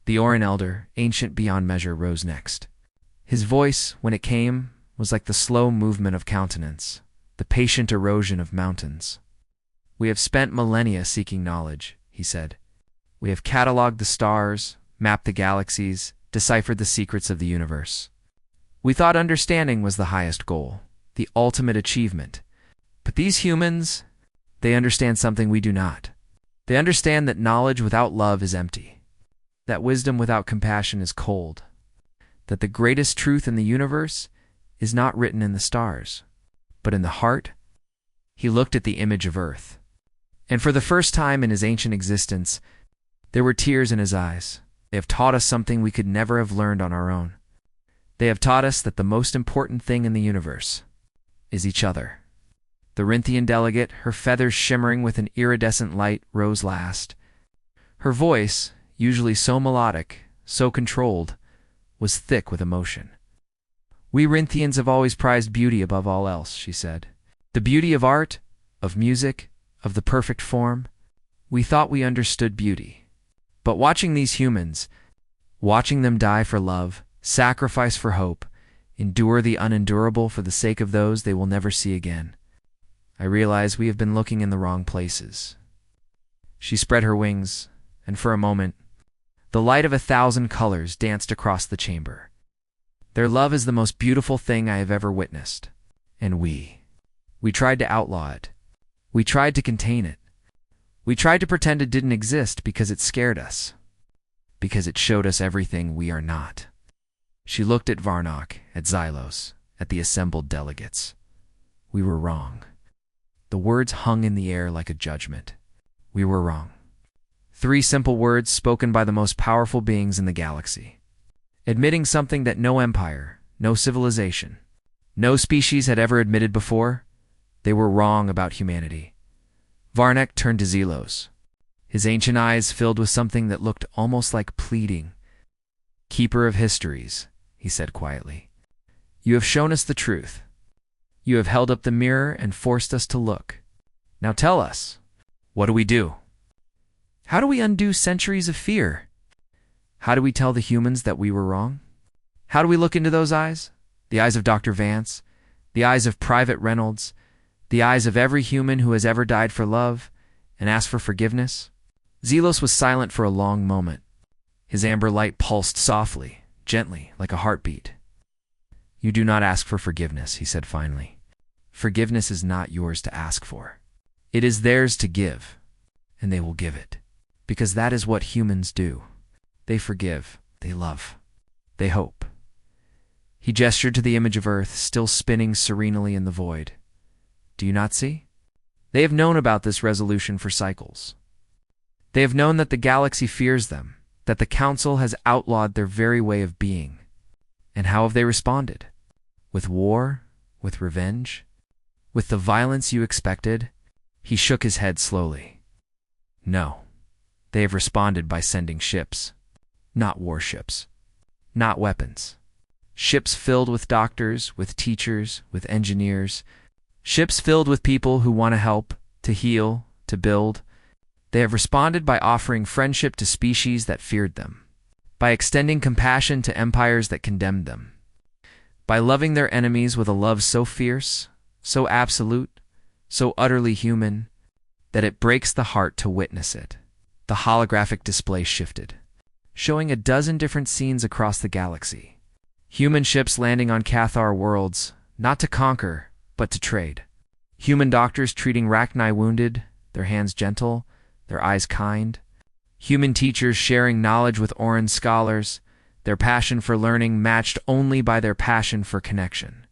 The Orin Elder, ancient beyond measure, rose next. His voice, when it came, was like the slow movement of countenance, the patient erosion of mountains. "We have spent millennia seeking knowledge," he said. "We have cataloged the stars, mapped the galaxies, deciphered the secrets of the universe. We thought understanding was the highest goal, the ultimate achievement. But these humans, they understand something we do not. They understand that knowledge without love is empty, that wisdom without compassion is cold, that the greatest truth in the universe is not written in the stars, but in the heart." He looked at the image of Earth, and for the first time in his ancient existence, there were tears in his eyes. "They have taught us something we could never have learned on our own. They have taught us that the most important thing in the universe is each other." The Rinthian delegate, her feathers shimmering with an iridescent light, rose last. Her voice, usually so melodic, so controlled, was thick with emotion. "We Rinthians have always prized beauty above all else," she said. "The beauty of art, of music, of the perfect form. We thought we understood beauty. But watching these humans, watching them die for love, sacrifice for hope, endure the unendurable for the sake of those they will never see again, I realize we have been looking in the wrong places." She spread her wings, and for a moment, the light of 1,000 colors danced across the chamber. "Their love is the most beautiful thing I have ever witnessed. And we tried to outlaw it. We tried to contain it. We tried to pretend it didn't exist because it scared us. Because it showed us everything we are not." She looked at Varnock, at Xylos, at the assembled delegates. "We were wrong." The words hung in the air like a judgment. We were wrong. 3 simple words spoken by the most powerful beings in the galaxy, admitting something that no empire, no civilization, no species had ever admitted before. They were wrong about humanity. Varnock turned to Xylos, his ancient eyes filled with something that looked almost like pleading. "Keeper of histories," he said quietly, "you have shown us the truth. You have held up the mirror and forced us to look. Now tell us, what do we do? How do we undo centuries of fear? How do we tell the humans that we were wrong? How do we look into those eyes? The eyes of Dr. Vance, the eyes of Private Reynolds, the eyes of every human who has ever died for love, and asked for forgiveness?" Xylos was silent for a long moment. His amber light pulsed softly, gently, like a heartbeat. "You do not ask for forgiveness," he said finally. "Forgiveness is not yours to ask for. It is theirs to give, and they will give it. Because that is what humans do. They forgive, they love, they hope." He gestured to the image of Earth, still spinning serenely in the void. "Do you not see? They have known about this resolution for cycles. They have known that the galaxy fears them, that the Council has outlawed their very way of being. And how have they responded? With war? With revenge? With the violence you expected? He shook his head slowly. No. They have responded by sending ships. Not warships. Not weapons. Ships filled with doctors, with teachers, with engineers. Ships filled with people who want to help, to heal, to build. They have responded by offering friendship to species that feared them, by extending compassion to empires that condemned them, by loving their enemies with a love so fierce, so absolute, so utterly human, that it breaks the heart to witness it. The holographic display shifted, showing a dozen different scenes across the galaxy. Human ships landing on Cathar worlds, not to conquer, but to trade. Human doctors treating Rachni wounded, their hands gentle, their eyes kind. Human teachers sharing knowledge with Oran scholars, their passion for learning matched only by their passion for connection.